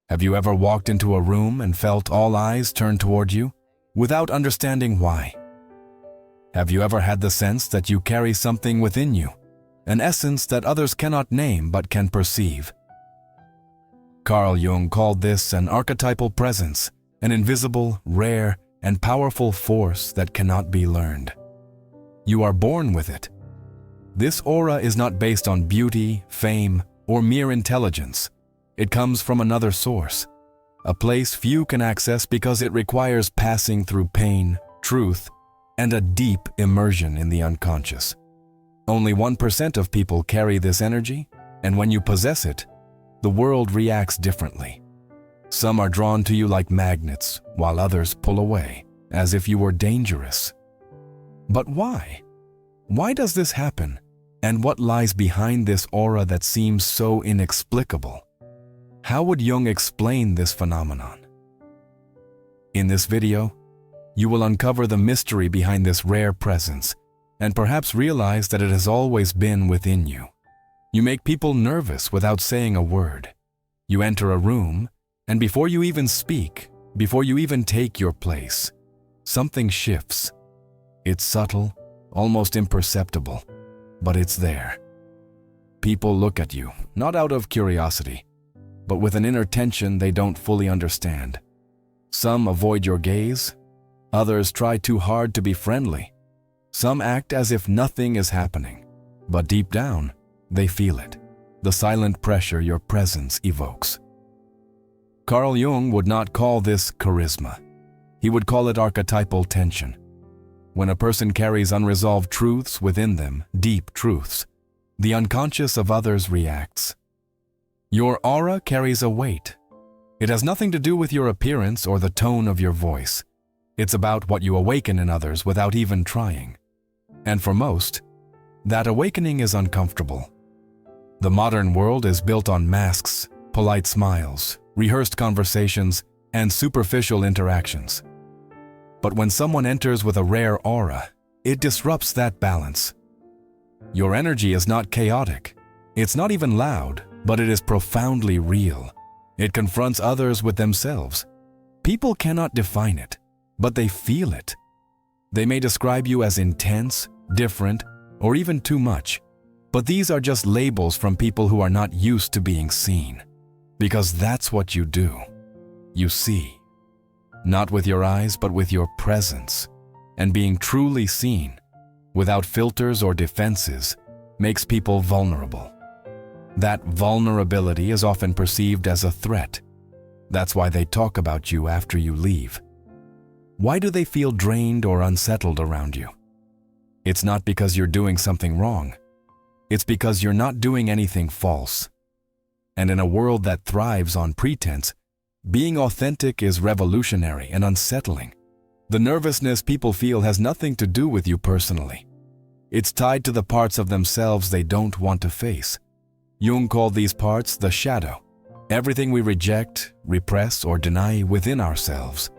Have you ever walked into a room and felt all eyes turned toward you, without understanding why? Have you ever had the sense that you carry something within you, an essence that others cannot name but can perceive? Carl Jung called this an archetypal presence, an invisible, rare, and powerful force that cannot be learned. You are born with it. This aura is not based on beauty, fame, or mere intelligence. It comes from another source, a place few can access because it requires passing through pain, truth, and a deep immersion in the unconscious. Only 1% of people carry this energy, and when you possess it, the world reacts differently. Some are drawn to you like magnets, while others pull away, as if you were dangerous. But why? Why does this happen? And what lies behind this aura that seems so inexplicable? How would Jung explain this phenomenon? In this video, you will uncover the mystery behind this rare presence and perhaps realize that it has always been within you. You make people nervous without saying a word. You enter a room, and before you even speak, before you even take your place, something shifts. It's subtle, almost imperceptible, but it's there. People look at you, not out of curiosity, but with an inner tension they don't fully understand. Some avoid your gaze, others try too hard to be friendly. Some act as if nothing is happening, but deep down, they feel it, the silent pressure your presence evokes. Carl Jung would not call this charisma. He would call it archetypal tension. When a person carries unresolved truths within them, deep truths, the unconscious of others reacts. Your aura carries a weight. It has nothing to do with your appearance or the tone of your voice. It's about what you awaken in others without even trying. And for most, that awakening is uncomfortable. The modern world is built on masks, polite smiles, rehearsed conversations, and superficial interactions. But when someone enters with a rare aura, it disrupts that balance. Your energy is not chaotic. It's not even loud, but it is profoundly real. It confronts others with themselves. People cannot define it, but they feel it. They may describe you as intense, different, or even too much, but these are just labels from people who are not used to being seen. Because that's what you do. You see. Not with your eyes, but with your presence. And being truly seen, without filters or defenses, makes people vulnerable. That vulnerability is often perceived as a threat. That's why they talk about you after you leave. Why do they feel drained or unsettled around you? It's not because you're doing something wrong. It's because you're not doing anything false. And in a world that thrives on pretense, being authentic is revolutionary and unsettling. The nervousness people feel has nothing to do with you personally. It's tied to the parts of themselves they don't want to face. Jung called these parts the shadow, everything we reject, repress, or deny within ourselves.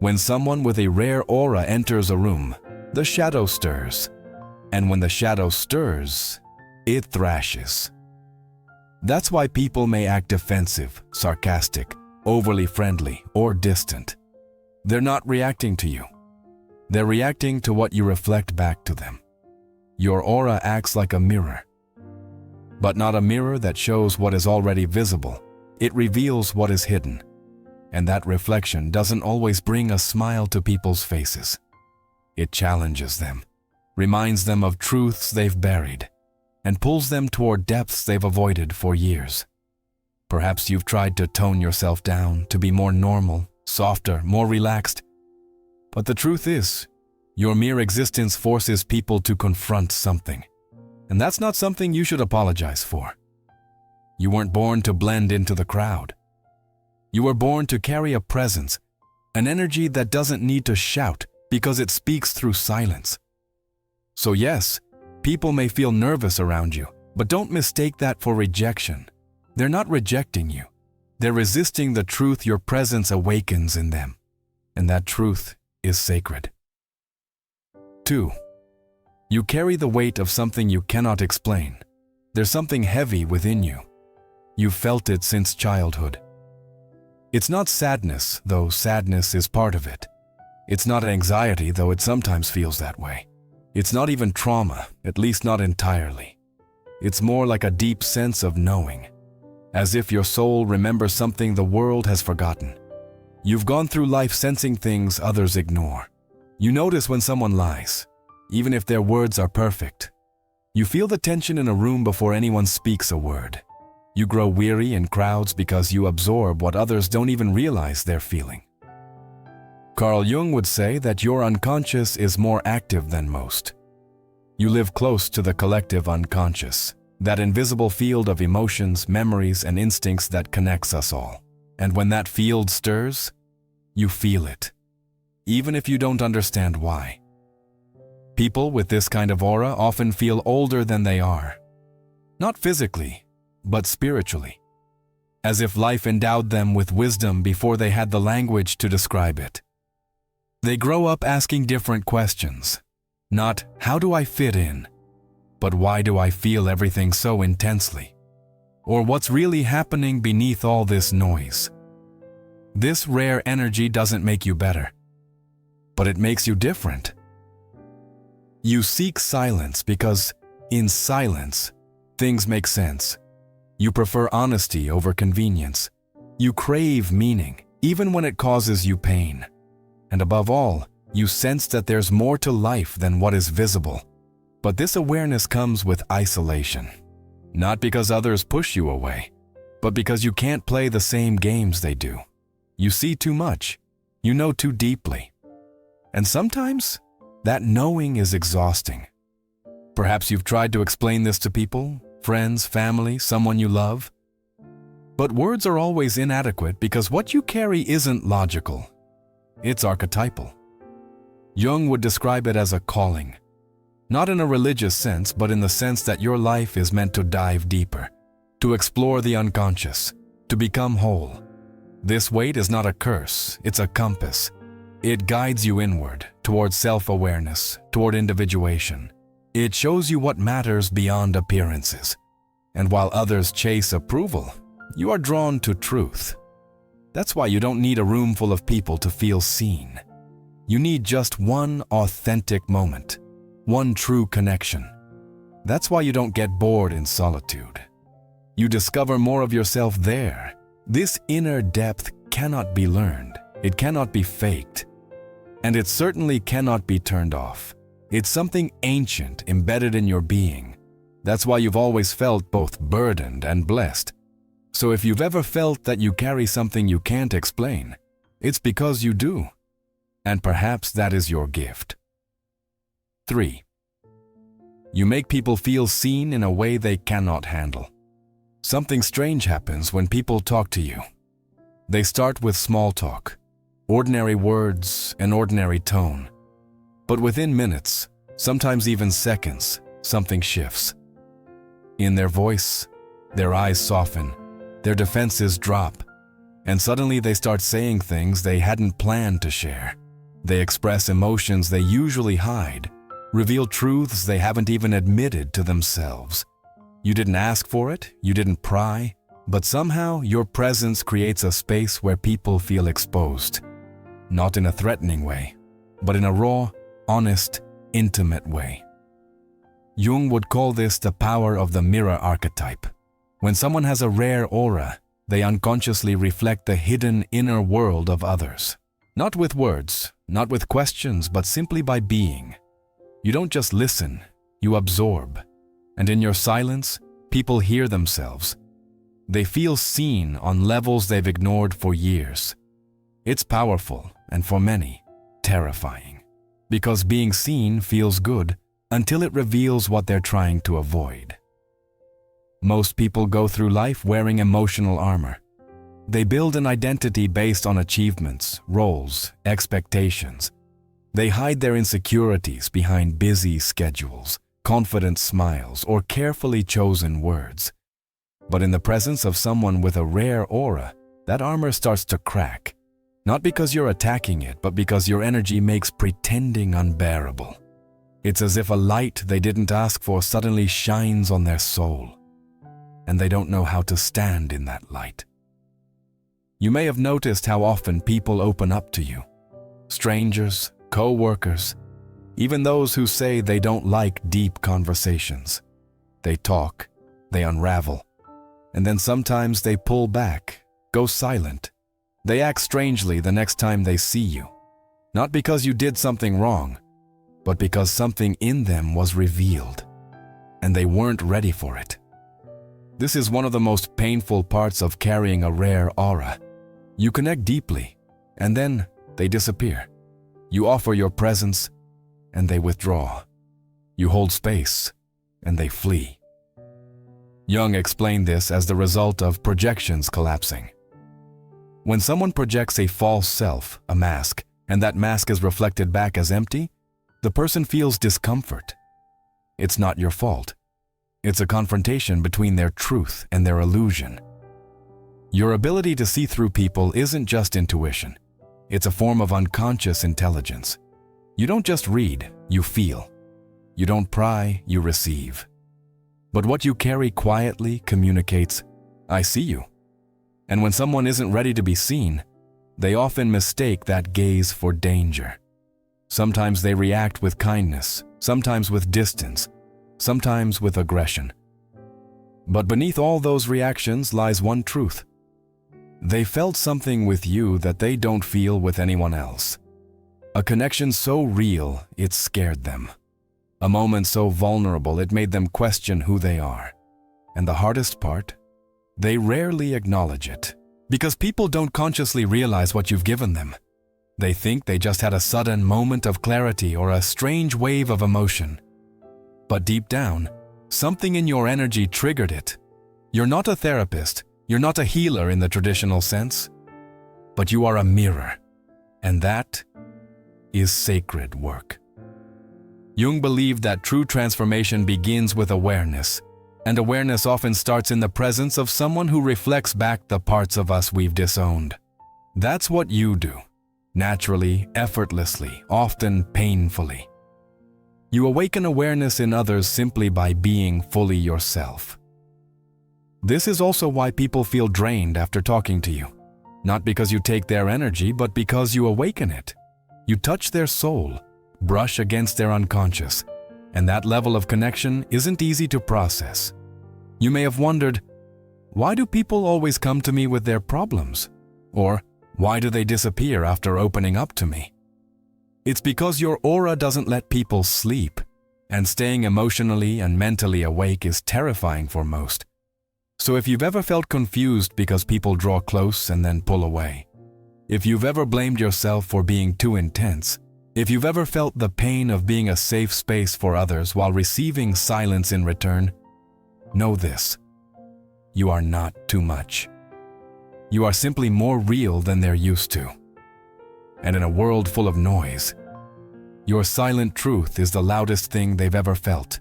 When someone with a rare aura enters a room, the shadow stirs. And when the shadow stirs, it thrashes. That's why people may act defensive, sarcastic, overly friendly, or distant. They're not reacting to you. They're reacting to what you reflect back to them. Your aura acts like a mirror. But not a mirror that shows what is already visible. It reveals what is hidden. And that reflection doesn't always bring a smile to people's faces. It challenges them, reminds them of truths they've buried, and pulls them toward depths they've avoided for years. Perhaps you've tried to tone yourself down to be more normal, softer, more relaxed. But the truth is, your mere existence forces people to confront something. And that's not something you should apologize for. You weren't born to blend into the crowd. You were born to carry a presence, an energy that doesn't need to shout because it speaks through silence. So yes, people may feel nervous around you, but don't mistake that for rejection. They're not rejecting you. They're resisting the truth your presence awakens in them. And that truth is sacred. 2. You carry the weight of something you cannot explain. There's something heavy within you. You've felt it since childhood. It's not sadness, though sadness is part of it. It's not anxiety, though it sometimes feels that way. It's not even trauma, at least not entirely. It's more like a deep sense of knowing, as if your soul remembers something the world has forgotten. You've gone through life sensing things others ignore. You notice when someone lies, even if their words are perfect. You feel the tension in a room before anyone speaks a word. You grow weary in crowds because you absorb what others don't even realize they're feeling. Carl Jung would say that your unconscious is more active than most. You live close to the collective unconscious, that invisible field of emotions, memories, and instincts that connects us all. And when that field stirs, you feel it, even if you don't understand why. People with this kind of aura often feel older than they are. Not physically, but spiritually. As if life endowed them with wisdom before they had the language to describe it. They grow up asking different questions. Not, how do I fit in? But why do I feel everything so intensely? Or what's really happening beneath all this noise? This rare energy doesn't make you better, but it makes you different. You seek silence because, in silence, things make sense. You prefer honesty over convenience. You crave meaning, even when it causes you pain. And above all, you sense that there's more to life than what is visible. But this awareness comes with isolation. Not because others push you away, but because you can't play the same games they do. You see too much. You know too deeply. And sometimes, that knowing is exhausting. Perhaps you've tried to explain this to people, friends, family, someone you love. But words are always inadequate because what you carry isn't logical. It's archetypal. Jung would describe it as a calling. Not in a religious sense, but in the sense that your life is meant to dive deeper, to explore the unconscious, to become whole. This weight is not a curse, it's a compass. It guides you inward, toward self-awareness, toward individuation. It shows you what matters beyond appearances. And while others chase approval, you are drawn to truth. That's why you don't need a room full of people to feel seen. You need just one authentic moment, one true connection. That's why you don't get bored in solitude. You discover more of yourself there. This inner depth cannot be learned. It cannot be faked. And it certainly cannot be turned off. It's something ancient embedded in your being. That's why you've always felt both burdened and blessed. So if you've ever felt that you carry something you can't explain, it's because you do. And perhaps that is your gift. 3. You make people feel seen in a way they cannot handle. Something strange happens when people talk to you. They start with small talk, ordinary words, an ordinary tone. But within minutes, sometimes even seconds, something shifts. In their voice, their eyes soften, their defenses drop, and suddenly they start saying things they hadn't planned to share. They express emotions they usually hide, reveal truths they haven't even admitted to themselves. You didn't ask for it, you didn't pry, but somehow your presence creates a space where people feel exposed. Not in a threatening way, but in a raw, honest, intimate way. Jung would call this the power of the mirror archetype. When someone has a rare aura, they unconsciously reflect the hidden inner world of others. Not with words, not with questions, but simply by being. You don't just listen, you absorb. And in your silence, people hear themselves. They feel seen on levels they've ignored for years. It's powerful, and for many, terrifying. Because being seen feels good until it reveals what they're trying to avoid. Most people go through life wearing emotional armor. They build an identity based on achievements, roles, expectations. They hide their insecurities behind busy schedules, confident smiles, or carefully chosen words. But in the presence of someone with a rare aura, that armor starts to crack. Not because you're attacking it, but because your energy makes pretending unbearable. It's as if a light they didn't ask for suddenly shines on their soul, and they don't know how to stand in that light. You may have noticed how often people open up to you. Strangers, co-workers, even those who say they don't like deep conversations. They talk, they unravel, and then sometimes they pull back, go silent. They act strangely the next time they see you. Not because you did something wrong, but because something in them was revealed, and they weren't ready for it. This is one of the most painful parts of carrying a rare aura. You connect deeply, and then they disappear. You offer your presence, and they withdraw. You hold space, and they flee. Jung explained this as the result of projections collapsing. When someone projects a false self, a mask, and that mask is reflected back as empty, the person feels discomfort. It's not your fault. It's a confrontation between their truth and their illusion. Your ability to see through people isn't just intuition. It's a form of unconscious intelligence. You don't just read, you feel. You don't pry, you receive. But what you carry quietly communicates, "I see you." And when someone isn't ready to be seen, they often mistake that gaze for danger. Sometimes they react with kindness, sometimes with distance, sometimes with aggression. But beneath all those reactions lies one truth. They felt something with you that they don't feel with anyone else. A connection so real, it scared them. A moment so vulnerable, it made them question who they are. And the hardest part? They rarely acknowledge it, because people don't consciously realize what you've given them. They think they just had a sudden moment of clarity or a strange wave of emotion. But deep down, something in your energy triggered it. You're not a therapist, you're not a healer in the traditional sense, but you are a mirror, and that is sacred work. Jung believed that true transformation begins with awareness, and awareness often starts in the presence of someone who reflects back the parts of us we've disowned. That's what you do, naturally, effortlessly, often painfully. You awaken awareness in others simply by being fully yourself. This is also why people feel drained after talking to you. Not because you take their energy, but because you awaken it. You touch their soul, brush against their unconscious, and that level of connection isn't easy to process. You may have wondered, why do people always come to me with their problems? Or, why do they disappear after opening up to me? It's because your aura doesn't let people sleep, and staying emotionally and mentally awake is terrifying for most. So if you've ever felt confused because people draw close and then pull away, if you've ever blamed yourself for being too intense, if you've ever felt the pain of being a safe space for others while receiving silence in return, know this: you are not too much. You are simply more real than they're used to. And in a world full of noise, your silent truth is the loudest thing they've ever felt.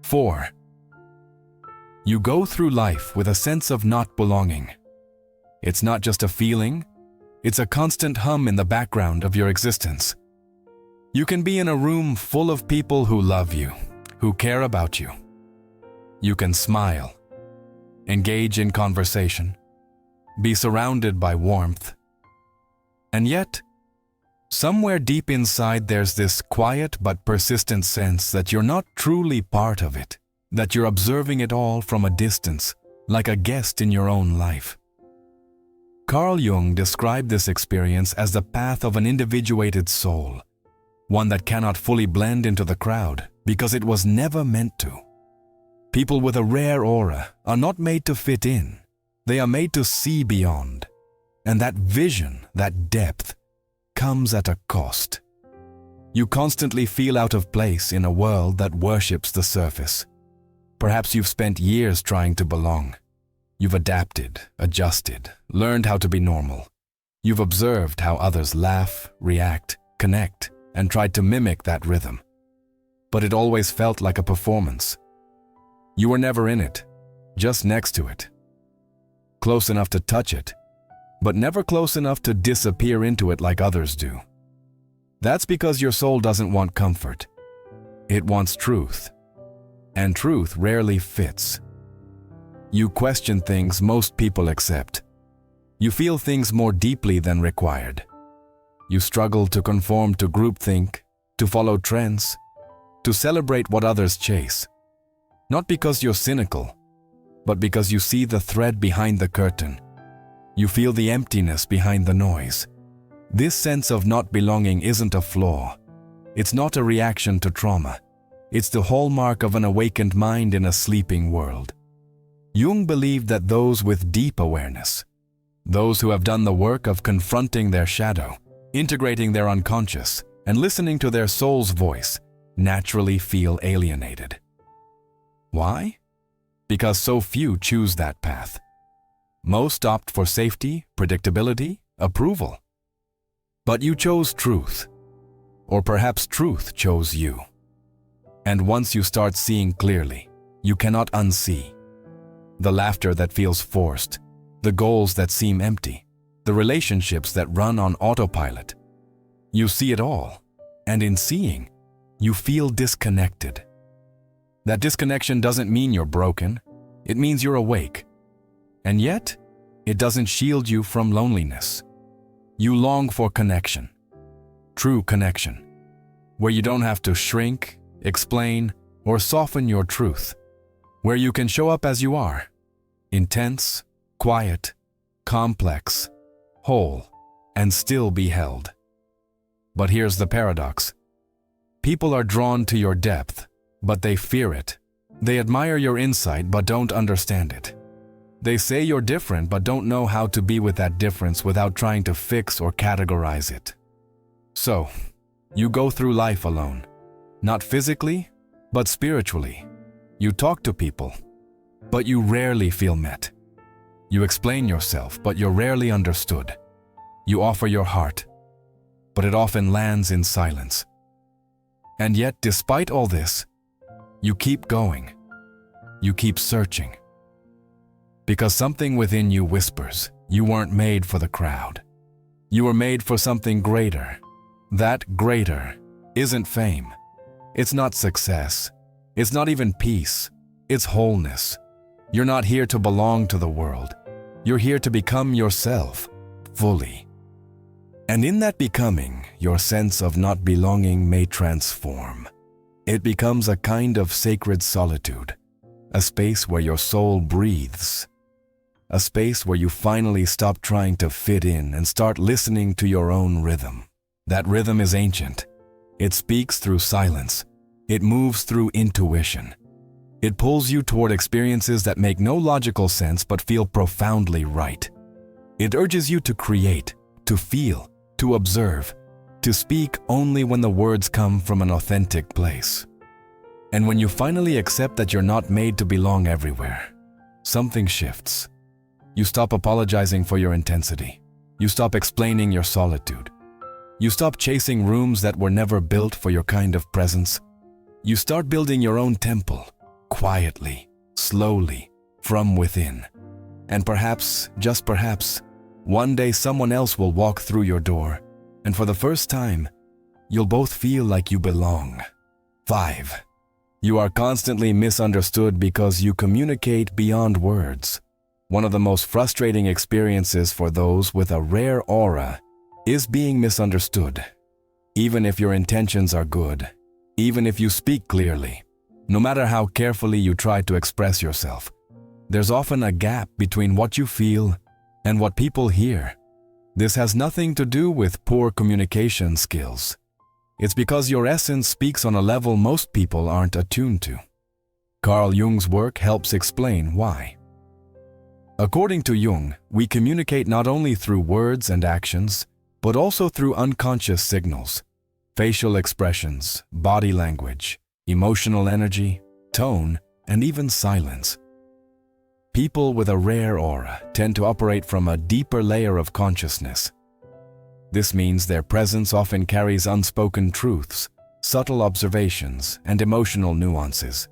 4. You go through life with a sense of not belonging. It's not just a feeling, it's a constant hum in the background of your existence. You can be in a room full of people who love you, who care about you. You can smile, engage in conversation, be surrounded by warmth. And yet, somewhere deep inside there's this quiet but persistent sense that you're not truly part of it, that you're observing it all from a distance, like a guest in your own life. Carl Jung described this experience as the path of an individuated soul, one that cannot fully blend into the crowd because it was never meant to. People with a rare aura are not made to fit in, they are made to see beyond. And that vision, that depth, comes at a cost. You constantly feel out of place in a world that worships the surface. Perhaps you've spent years trying to belong. You've adapted, adjusted, learned how to be normal. You've observed how others laugh, react, connect, and tried to mimic that rhythm. But it always felt like a performance. You were never in it, just next to it. Close enough to touch it, but never close enough to disappear into it like others do. That's because your soul doesn't want comfort. It wants truth. And truth rarely fits. You question things most people accept. You feel things more deeply than required. You struggle to conform to groupthink, to follow trends, to celebrate what others chase. Not because you're cynical, but because you see the thread behind the curtain. You feel the emptiness behind the noise. This sense of not belonging isn't a flaw. It's not a reaction to trauma. It's the hallmark of an awakened mind in a sleeping world. Jung believed that those with deep awareness, those who have done the work of confronting their shadow, integrating their unconscious, and listening to their soul's voice, naturally feel alienated. Why? Because so few choose that path. Most opt for safety, predictability, approval. But you chose truth. Or perhaps truth chose you. And once you start seeing clearly, you cannot unsee. The laughter that feels forced, the goals that seem empty, the relationships that run on autopilot. You see it all, and in seeing, you feel disconnected. That disconnection doesn't mean you're broken, it means you're awake. And yet, it doesn't shield you from loneliness. You long for connection, true connection, where you don't have to shrink, explain, or soften your truth, where you can show up as you are, intense, quiet, complex, whole, and still be held. But here's the paradox. People are drawn to your depth, but they fear it. They admire your insight, but don't understand it. They say you're different, but don't know how to be with that difference without trying to fix or categorize it. So, you go through life alone. Not physically, but spiritually. You talk to people, but you rarely feel met. You explain yourself, but you're rarely understood. You offer your heart, but it often lands in silence. And yet, despite all this, you keep going. You keep searching. Because something within you whispers, you weren't made for the crowd. You were made for something greater. That greater isn't fame. It's not success. It's not even peace. It's wholeness. You're not here to belong to the world. You're here to become yourself, fully. And in that becoming, your sense of not belonging may transform. It becomes a kind of sacred solitude, a space where your soul breathes, a space where you finally stop trying to fit in and start listening to your own rhythm. That rhythm is ancient. It speaks through silence. It moves through intuition. It pulls you toward experiences that make no logical sense but feel profoundly right. It urges you to create, to feel, to observe, to speak only when the words come from an authentic place. And when you finally accept that you're not made to belong everywhere, something shifts. You stop apologizing for your intensity. You stop explaining your solitude. You stop chasing rooms that were never built for your kind of presence. You start building your own temple, quietly, slowly, from within. And perhaps, just perhaps, one day someone else will walk through your door, and for the first time, you'll both feel like you belong. 5. You are constantly misunderstood because you communicate beyond words. One of the most frustrating experiences for those with a rare aura is being misunderstood. Even if your intentions are good, even if you speak clearly, no matter how carefully you try to express yourself, there's often a gap between what you feel and what people hear. This has nothing to do with poor communication skills. It's because your essence speaks on a level most people aren't attuned to. Carl Jung's work helps explain why. According to Jung, we communicate not only through words and actions, but also through unconscious signals, facial expressions, body language, emotional energy, tone, and even silence. People with a rare aura tend to operate from a deeper layer of consciousness. This means their presence often carries unspoken truths, subtle observations, and emotional nuances.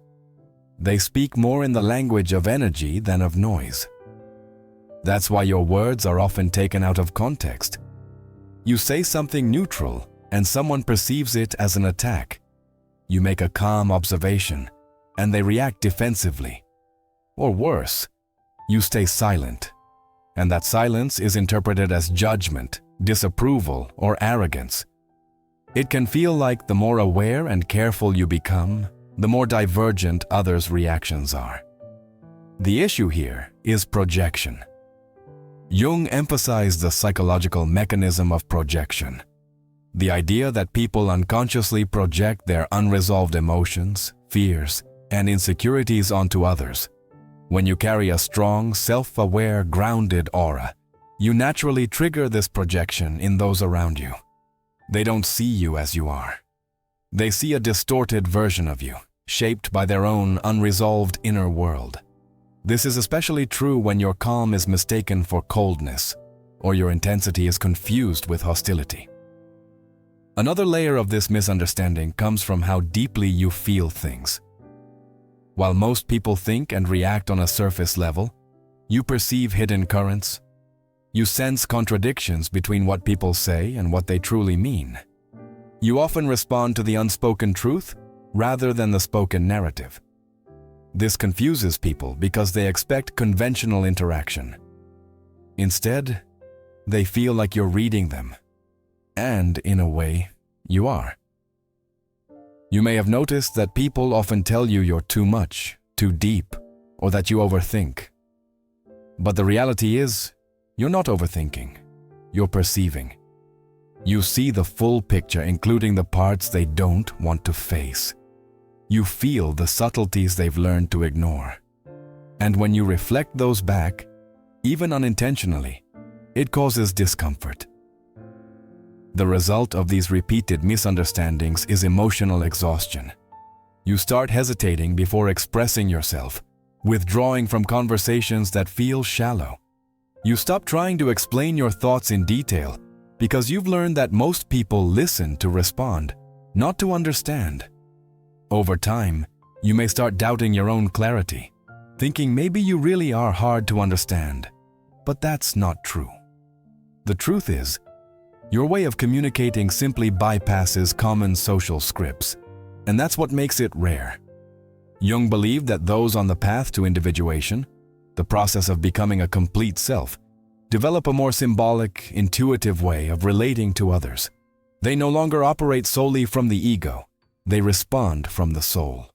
They speak more in the language of energy than of noise. That's why your words are often taken out of context. You say something neutral, and someone perceives it as an attack. You make a calm observation, and they react defensively. Or worse, you stay silent, and that silence is interpreted as judgment, disapproval, or arrogance. It can feel like the more aware and careful you become, the more divergent others' reactions are. The issue here is projection. Jung emphasized the psychological mechanism of projection. The idea that people unconsciously project their unresolved emotions, fears, and insecurities onto others. When you carry a strong, self-aware, grounded aura, you naturally trigger this projection in those around you. They don't see you as you are. They see a distorted version of you, shaped by their own unresolved inner world. This is especially true when your calm is mistaken for coldness, or your intensity is confused with hostility. Another layer of this misunderstanding comes from how deeply you feel things. While most people think and react on a surface level, you perceive hidden currents. You sense contradictions between what people say and what they truly mean. You often respond to the unspoken truth rather than the spoken narrative. This confuses people because they expect conventional interaction. Instead, they feel like you're reading them. And, in a way, you are. You may have noticed that people often tell you you're too much, too deep, or that you overthink. But the reality is, you're not overthinking. You're perceiving. You see the full picture, including the parts they don't want to face. You feel the subtleties they've learned to ignore. And when you reflect those back, even unintentionally, it causes discomfort. The result of these repeated misunderstandings is emotional exhaustion. You start hesitating before expressing yourself, withdrawing from conversations that feel shallow. You stop trying to explain your thoughts in detail because you've learned that most people listen to respond, not to understand. Over time, you may start doubting your own clarity, thinking maybe you really are hard to understand. But that's not true. The truth is, your way of communicating simply bypasses common social scripts, and that's what makes it rare. Jung believed that those on the path to individuation, the process of becoming a complete self, develop a more symbolic, intuitive way of relating to others. They no longer operate solely from the ego. They respond from the soul.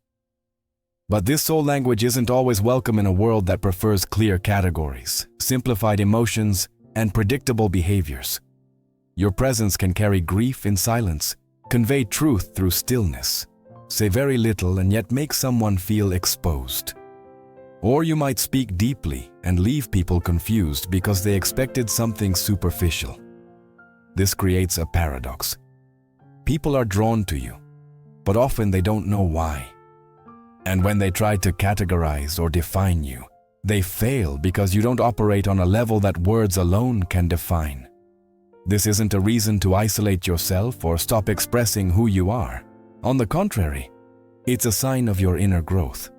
But this soul language isn't always welcome in a world that prefers clear categories, simplified emotions, and predictable behaviors. Your presence can carry grief in silence, convey truth through stillness, say very little and yet make someone feel exposed. Or you might speak deeply and leave people confused because they expected something superficial. This creates a paradox. People are drawn to you, but often they don't know why. And when they try to categorize or define you, they fail because you don't operate on a level that words alone can define. This isn't a reason to isolate yourself or stop expressing who you are. On the contrary, it's a sign of your inner growth.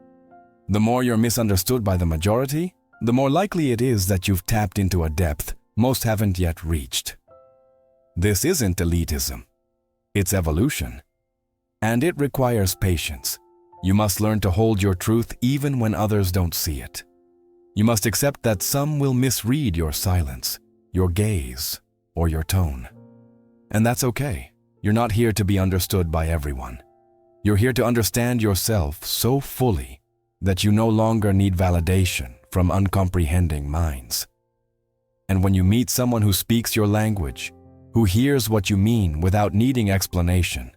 The more you're misunderstood by the majority, the more likely it is that you've tapped into a depth most haven't yet reached. This isn't elitism. It's evolution. And it requires patience. You must learn to hold your truth even when others don't see it. You must accept that some will misread your silence, your gaze, or your tone. And that's okay. You're not here to be understood by everyone. You're here to understand yourself so fully that you no longer need validation from uncomprehending minds. And when you meet someone who speaks your language, who hears what you mean without needing explanation,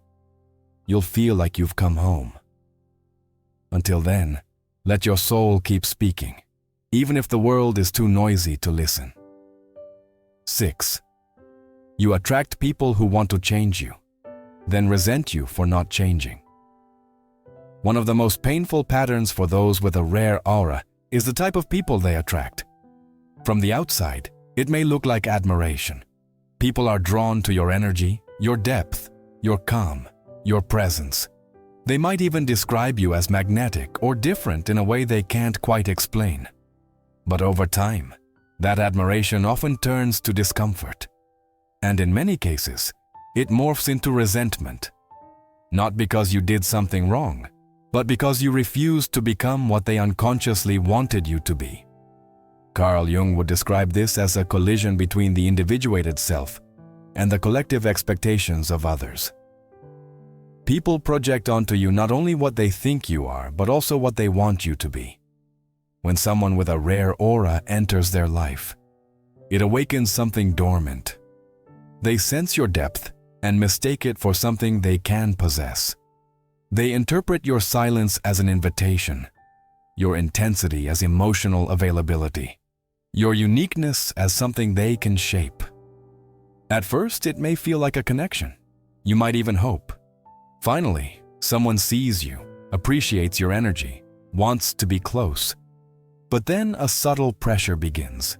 you'll feel like you've come home. Until then, let your soul keep speaking, even if the world is too noisy to listen. 6. You attract people who want to change you, then resent you for not changing. One of the most painful patterns for those with a rare aura is the type of people they attract. From the outside, it may look like admiration. People are drawn to your energy, your depth, your calm, your presence. They might even describe you as magnetic or different in a way they can't quite explain. But over time, that admiration often turns to discomfort. And in many cases, it morphs into resentment. Not because you did something wrong, but because you refused to become what they unconsciously wanted you to be. Carl Jung would describe this as a collision between the individuated self and the collective expectations of others. People project onto you not only what they think you are, but also what they want you to be. When someone with a rare aura enters their life, it awakens something dormant. They sense your depth and mistake it for something they can possess. They interpret your silence as an invitation, your intensity as emotional availability, your uniqueness as something they can shape. At first, it may feel like a connection. You might even hope. Finally, someone sees you, appreciates your energy, wants to be close. But then a subtle pressure begins.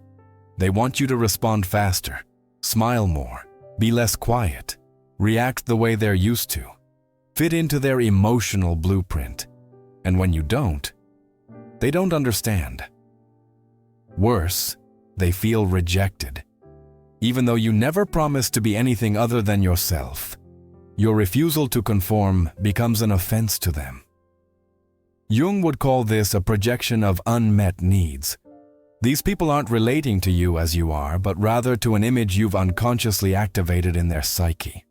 They want you to respond faster, smile more, be less quiet, react the way they're used to, fit into their emotional blueprint. And when you don't, they don't understand. Worse, they feel rejected. Even though you never promised to be anything other than yourself, your refusal to conform becomes an offense to them. Jung would call this a projection of unmet needs. These people aren't relating to you as you are, but rather to an image you've unconsciously activated in their psyche.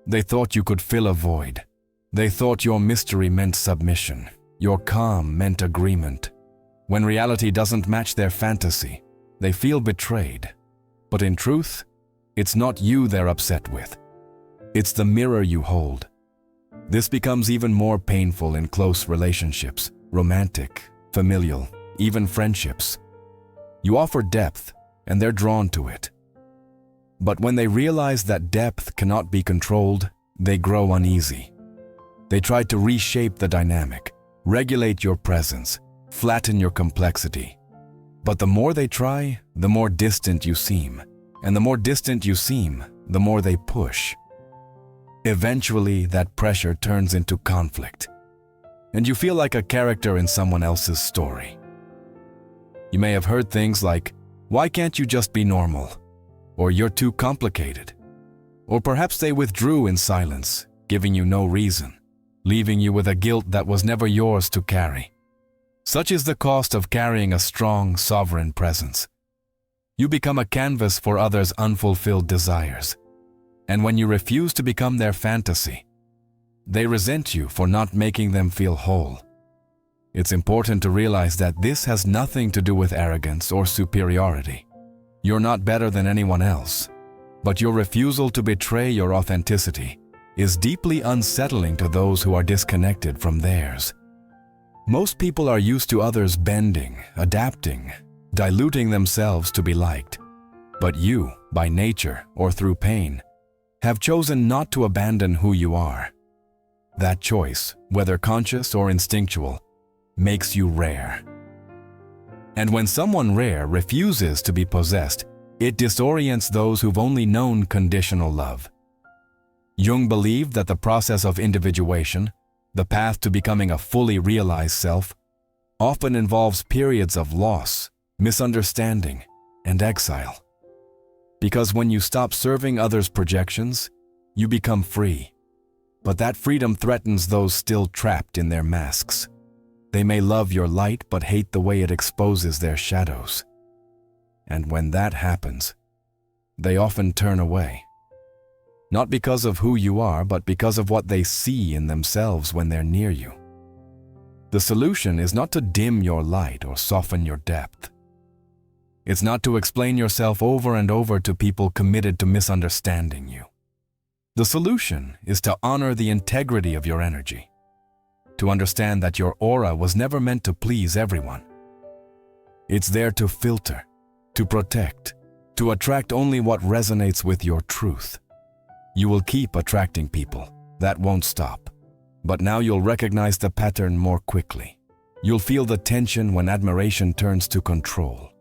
They thought you could fill a void. They thought your mystery meant submission, your calm meant agreement. When reality doesn't match their fantasy, they feel betrayed. But in truth, it's not you they're upset with. It's the mirror you hold. This becomes even more painful in close relationships, romantic, familial, even friendships. You offer depth, and they're drawn to it. But when they realize that depth cannot be controlled, they grow uneasy. They try to reshape the dynamic, regulate your presence, flatten your complexity. But the more they try, the more distant you seem. And the more distant you seem, the more they push. Eventually, that pressure turns into conflict, and you feel like a character in someone else's story. You may have heard things like, "Why can't you just be normal?" Or "You're too complicated." Or perhaps they withdrew in silence, giving you no reason, leaving you with a guilt that was never yours to carry. Such is the cost of carrying a strong, sovereign presence. You become a canvas for others' unfulfilled desires. And when you refuse to become their fantasy, they resent you for not making them feel whole. It's important to realize that this has nothing to do with arrogance or superiority. You're not better than anyone else, but your refusal to betray your authenticity is deeply unsettling to those who are disconnected from theirs. Most people are used to others bending, adapting, diluting themselves to be liked. But you, by nature or through pain, have chosen not to abandon who you are. That choice, whether conscious or instinctual, makes you rare. And when someone rare refuses to be possessed, it disorients those who've only known conditional love. Jung believed that the process of individuation, the path to becoming a fully realized self, often involves periods of loss, misunderstanding, and exile. Because when you stop serving others' projections, you become free. But that freedom threatens those still trapped in their masks. They may love your light but hate the way it exposes their shadows. And when that happens, they often turn away. Not because of who you are, but because of what they see in themselves when they're near you. The solution is not to dim your light or soften your depth. It's not to explain yourself over and over to people committed to misunderstanding you. The solution is to honor the integrity of your energy, to understand that your aura was never meant to please everyone. It's there to filter, to protect, to attract only what resonates with your truth. You will keep attracting people. That won't stop. But now you'll recognize the pattern more quickly. You'll feel the tension when admiration turns to control.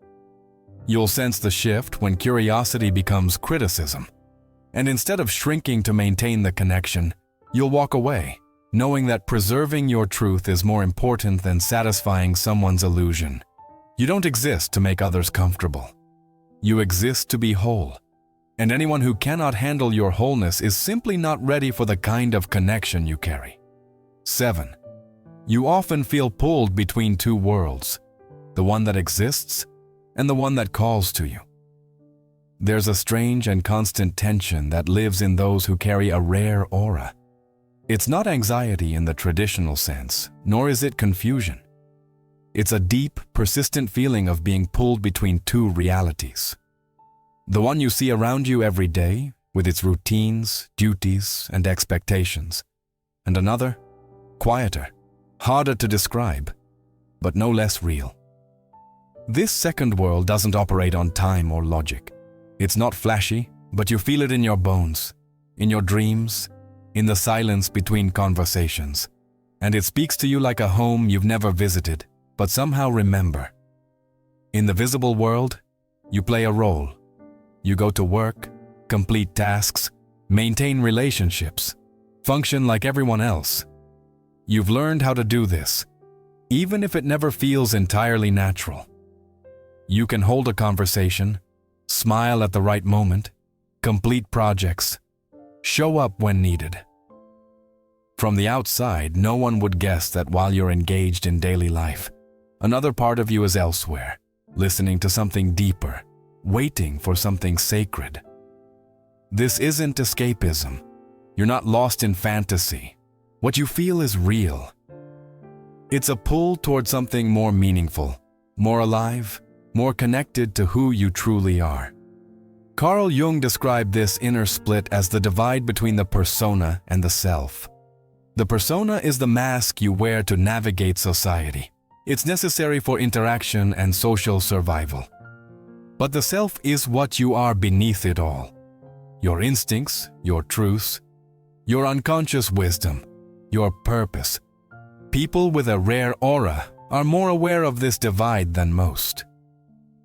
You'll sense the shift when curiosity becomes criticism. And instead of shrinking to maintain the connection, you'll walk away, knowing that preserving your truth is more important than satisfying someone's illusion. You don't exist to make others comfortable. You exist to be whole. And anyone who cannot handle your wholeness is simply not ready for the kind of connection you carry. 7. You often feel pulled between two worlds, the one that exists and the one that calls to you. There's a strange and constant tension that lives in those who carry a rare aura. It's not anxiety in the traditional sense, nor is it confusion. It's a deep, persistent feeling of being pulled between two realities. The one you see around you every day, with its routines, duties, and expectations. And another, quieter, harder to describe, but no less real. This second world doesn't operate on time or logic. It's not flashy, but you feel it in your bones, in your dreams, in the silence between conversations. And it speaks to you like a home you've never visited, but somehow remember. In the visible world, you play a role. You go to work, complete tasks, maintain relationships, function like everyone else. You've learned how to do this, even if it never feels entirely natural. You can hold a conversation, smile at the right moment, complete projects, show up when needed. From the outside, no one would guess that while you're engaged in daily life, another part of you is elsewhere, listening to something deeper, waiting for something sacred. This isn't escapism. You're not lost in fantasy. What you feel is real. It's a pull toward something more meaningful, more alive, more connected to who you truly are. Carl Jung described this inner split as the divide between the persona and the self. The persona is the mask you wear to navigate society. It's necessary for interaction and social survival. But the self is what you are beneath it all. Your instincts, your truths, your unconscious wisdom, your purpose. People with a rare aura are more aware of this divide than most.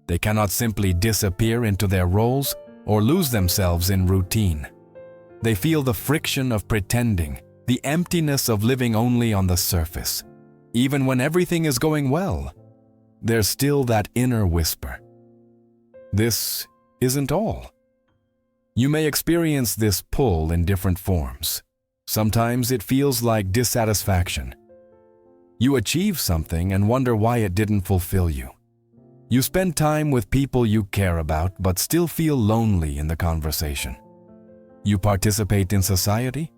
They cannot simply disappear into their roles or lose themselves in routine. They feel the friction of pretending, the emptiness of living only on the surface. Even when everything is going well, there's still that inner whisper. This isn't all. You may experience this pull in different forms. Sometimes it feels like dissatisfaction. You achieve something and wonder why it didn't fulfill you. You spend time with people you care about but still feel lonely in the conversation. You participate in society,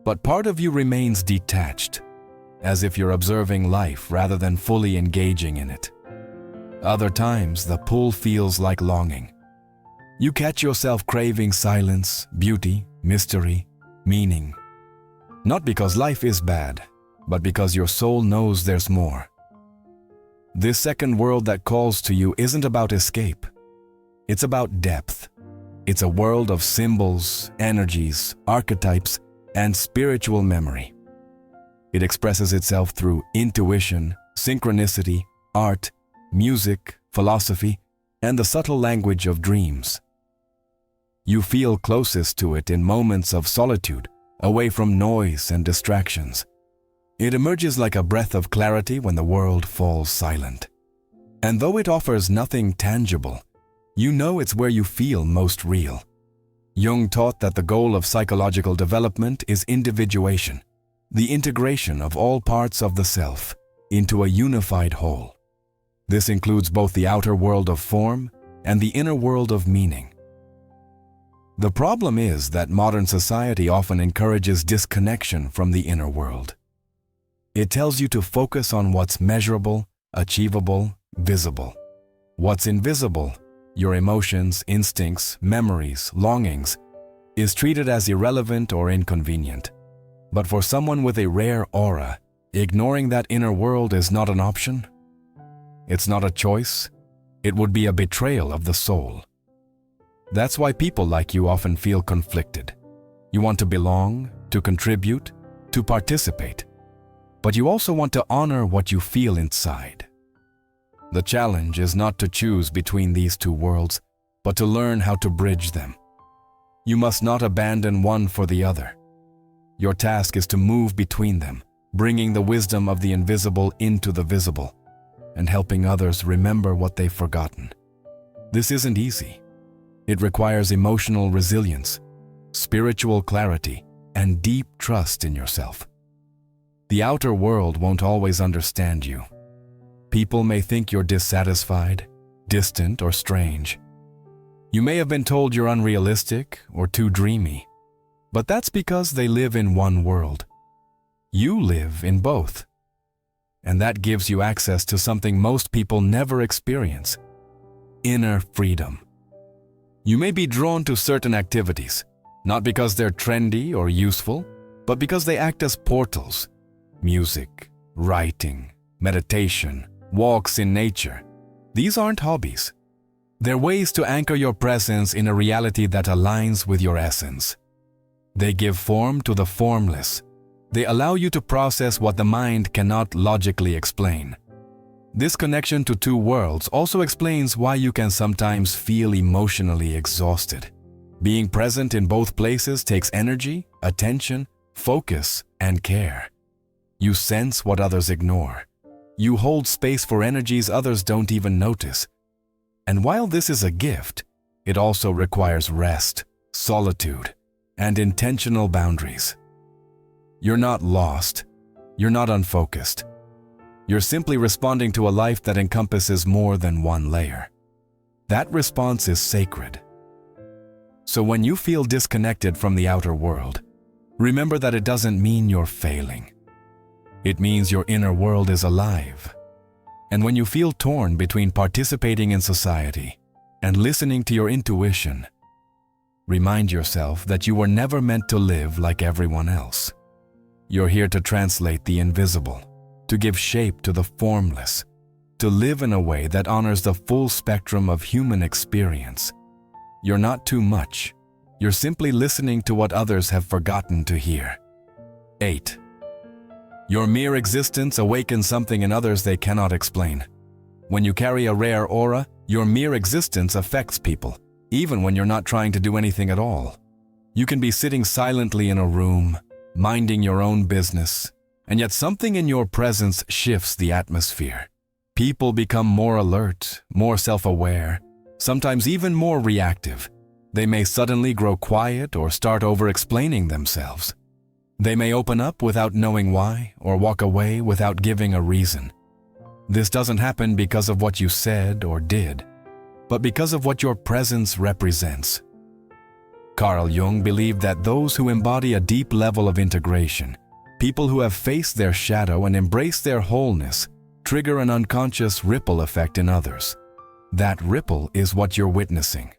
but part of you remains detached, as if you're observing life rather than fully engaging in it. Other times, the pull feels like longing. You catch yourself craving silence, beauty, mystery, meaning. Not because life is bad, but because your soul knows there's more. This second world that calls to you isn't about escape. It's about depth. It's a world of symbols, energies, archetypes, and spiritual memory. It expresses itself through intuition, synchronicity, art, music, philosophy, and the subtle language of dreams. You feel closest to it in moments of solitude, away from noise and distractions. It emerges like a breath of clarity when the world falls silent. And though it offers nothing tangible, you know it's where you feel most real. Jung taught that the goal of psychological development is individuation, the integration of all parts of the self into a unified whole. This includes both the outer world of form and the inner world of meaning. The problem is that modern society often encourages disconnection from the inner world. It tells you to focus on what's measurable, achievable, visible. What's invisible, your emotions, instincts, memories, longings, is treated as irrelevant or inconvenient. But for someone with a rare aura, ignoring that inner world is not an option. It's not a choice. It would be a betrayal of the soul. That's why people like you often feel conflicted. You want to belong, to contribute, to participate. But you also want to honor what you feel inside. The challenge is not to choose between these two worlds, but to learn how to bridge them. You must not abandon one for the other. Your task is to move between them, bringing the wisdom of the invisible into the visible, and helping others remember what they've forgotten. This isn't easy. It requires emotional resilience, spiritual clarity, and deep trust in yourself. The outer world won't always understand you. People may think you're dissatisfied, distant, or strange. You may have been told you're unrealistic or too dreamy, but that's because they live in one world. You live in both. And that gives you access to something most people never experience: inner freedom. You may be drawn to certain activities, not because they're trendy or useful, but because they act as portals. Music, writing, meditation, walks in nature. These aren't hobbies. They're ways to anchor your presence in a reality that aligns with your essence. They give form to the formless. They allow you to process what the mind cannot logically explain. This connection to two worlds also explains why you can sometimes feel emotionally exhausted. Being present in both places takes energy, attention, focus, and care. You sense what others ignore. You hold space for energies others don't even notice. And while this is a gift, it also requires rest, solitude, and intentional boundaries. You're not lost. You're not unfocused. You're simply responding to a life that encompasses more than one layer. That response is sacred. So when you feel disconnected from the outer world, remember that it doesn't mean you're failing. It means your inner world is alive. And when you feel torn between participating in society and listening to your intuition, remind yourself that you were never meant to live like everyone else. You're here to translate the invisible, to give shape to the formless, to live in a way that honors the full spectrum of human experience. You're not too much. You're simply listening to what others have forgotten to hear. 8. Your mere existence awakens something in others they cannot explain. When you carry a rare aura, your mere existence affects people, even when you're not trying to do anything at all. You can be sitting silently in a room, minding your own business, and yet something in your presence shifts the atmosphere. People become more alert, more self-aware, sometimes even more reactive. They may suddenly grow quiet or start over-explaining themselves. They may open up without knowing why or walk away without giving a reason. This doesn't happen because of what you said or did, but because of what your presence represents. Carl Jung believed that those who embody a deep level of integration, people who have faced their shadow and embraced their wholeness, trigger an unconscious ripple effect in others. That ripple is what you're witnessing.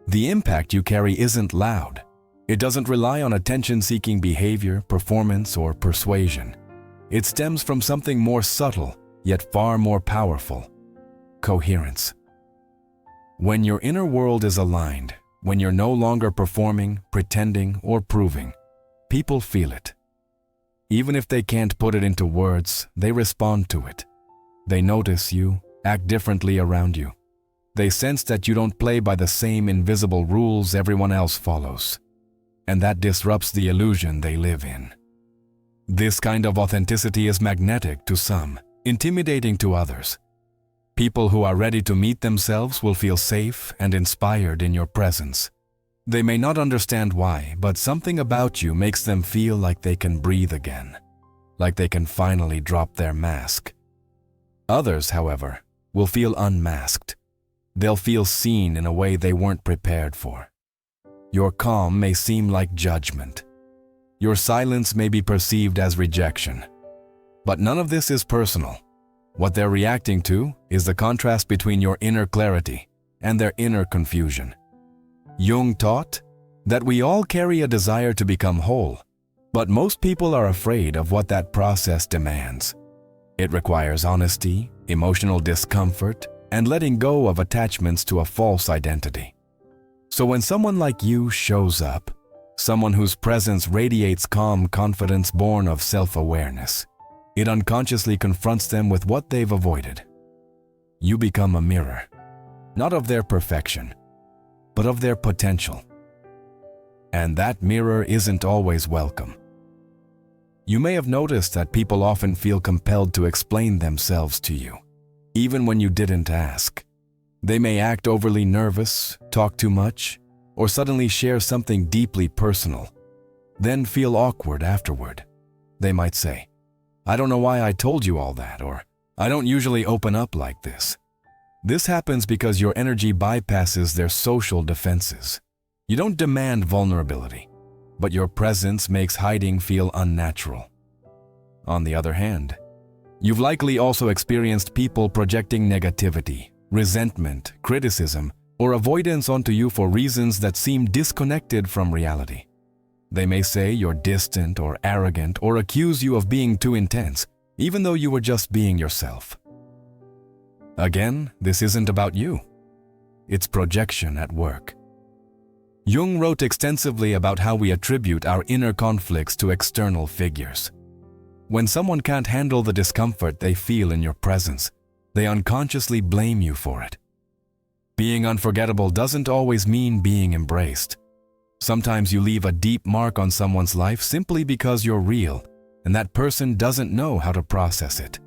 The impact you carry isn't loud. It doesn't rely on attention-seeking behavior, performance, or persuasion. It stems from something more subtle, yet far more powerful: coherence. When your inner world is aligned, when you're no longer performing, pretending, or proving, people feel it. Even if they can't put it into words, they respond to it. They notice you, act differently around you. They sense that you don't play by the same invisible rules everyone else follows. And that disrupts the illusion they live in. This kind of authenticity is magnetic to some, intimidating to others. People who are ready to meet themselves will feel safe and inspired in your presence. They may not understand why, but something about you makes them feel like they can breathe again, like they can finally drop their mask. Others, however, will feel unmasked. They'll feel seen in a way they weren't prepared for. Your calm may seem like judgment. Your silence may be perceived as rejection. But none of this is personal. What they're reacting to is the contrast between your inner clarity and their inner confusion. Jung taught that we all carry a desire to become whole, but most people are afraid of what that process demands. It requires honesty, emotional discomfort, and letting go of attachments to a false identity. So when someone like you shows up, someone whose presence radiates calm confidence born of self-awareness, it unconsciously confronts them with what they've avoided. You become a mirror, not of their perfection, but of their potential. And that mirror isn't always welcome. You may have noticed that people often feel compelled to explain themselves to you, even when you didn't ask. They may act overly nervous, talk too much, or suddenly share something deeply personal, then feel awkward afterward. They might say, "I don't know why I told you all that," or "I don't usually open up like this." This happens because your energy bypasses their social defenses. You don't demand vulnerability, but your presence makes hiding feel unnatural. On the other hand, you've likely also experienced people projecting negativity, resentment, criticism, or avoidance onto you for reasons that seem disconnected from reality. They may say you're distant or arrogant or accuse you of being too intense, even though you were just being yourself. Again, this isn't about you. It's projection at work. Jung wrote extensively about how we attribute our inner conflicts to external figures. When someone can't handle the discomfort they feel in your presence, they unconsciously blame you for it. Being unforgettable doesn't always mean being embraced. Sometimes you leave a deep mark on someone's life simply because you're real, and that person doesn't know how to process it.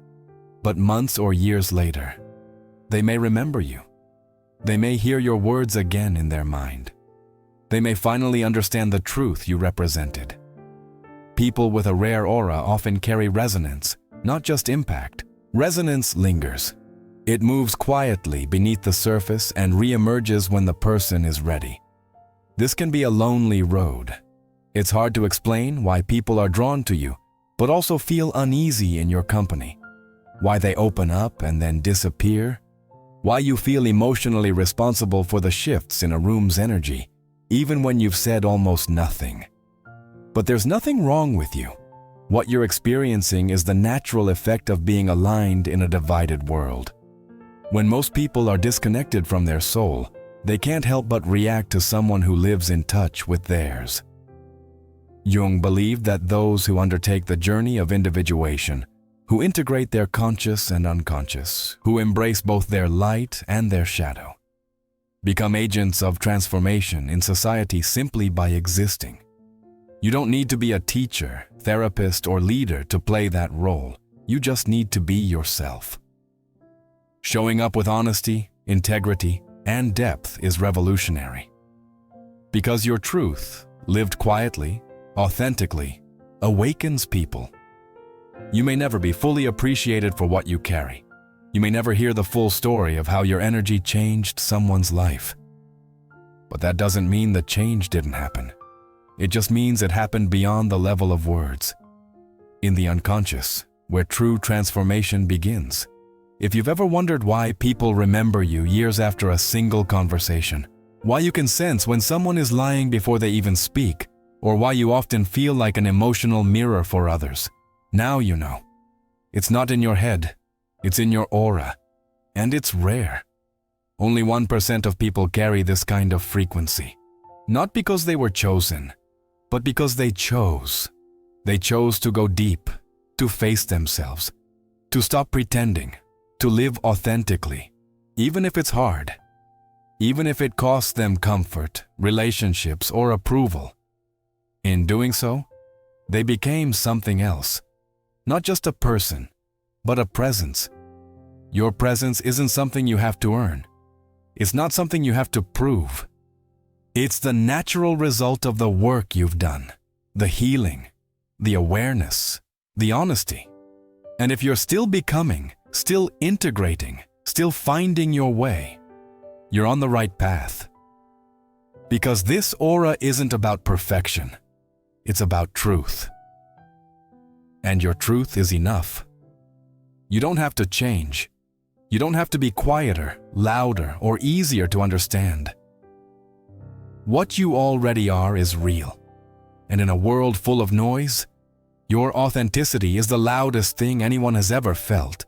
But months or years later, they may remember you. They may hear your words again in their mind. They may finally understand the truth you represented. People with a rare aura often carry resonance, not just impact. Resonance lingers. It moves quietly beneath the surface and re-emerges when the person is ready. This can be a lonely road. It's hard to explain why people are drawn to you, but also feel uneasy in your company. Why they open up and then disappear. Why you feel emotionally responsible for the shifts in a room's energy, even when you've said almost nothing. But there's nothing wrong with you. What you're experiencing is the natural effect of being aligned in a divided world. When most people are disconnected from their soul, they can't help but react to someone who lives in touch with theirs. Jung believed that those who undertake the journey of individuation, who integrate their conscious and unconscious, who embrace both their light and their shadow, become agents of transformation in society simply by existing. You don't need to be a teacher, therapist, or leader to play that role. You just need to be yourself. Showing up with honesty, integrity, and depth is revolutionary. Because your truth, lived quietly, authentically, awakens people. You may never be fully appreciated for what you carry. You may never hear the full story of how your energy changed someone's life. But that doesn't mean the change didn't happen. It just means it happened beyond the level of words. In the unconscious, where true transformation begins. If you've ever wondered why people remember you years after a single conversation, why you can sense when someone is lying before they even speak, or why you often feel like an emotional mirror for others, now you know. It's not in your head, it's in your aura, and it's rare. Only 1% of people carry this kind of frequency. Not because they were chosen, but because they chose. They chose to go deep, to face themselves, to stop pretending, to live authentically, even if it's hard, even if it costs them comfort, relationships, or approval. In doing so, they became something else. Not just a person, but a presence. Your presence isn't something you have to earn. It's not something you have to prove. It's the natural result of the work you've done, the healing, the awareness, the honesty. And if you're still becoming, still integrating, still finding your way, you're on the right path. Because this aura isn't about perfection, it's about truth. And your truth is enough. You don't have to change. You don't have to be quieter, louder, or easier to understand. What you already are is real. And in a world full of noise, your authenticity is the loudest thing anyone has ever felt.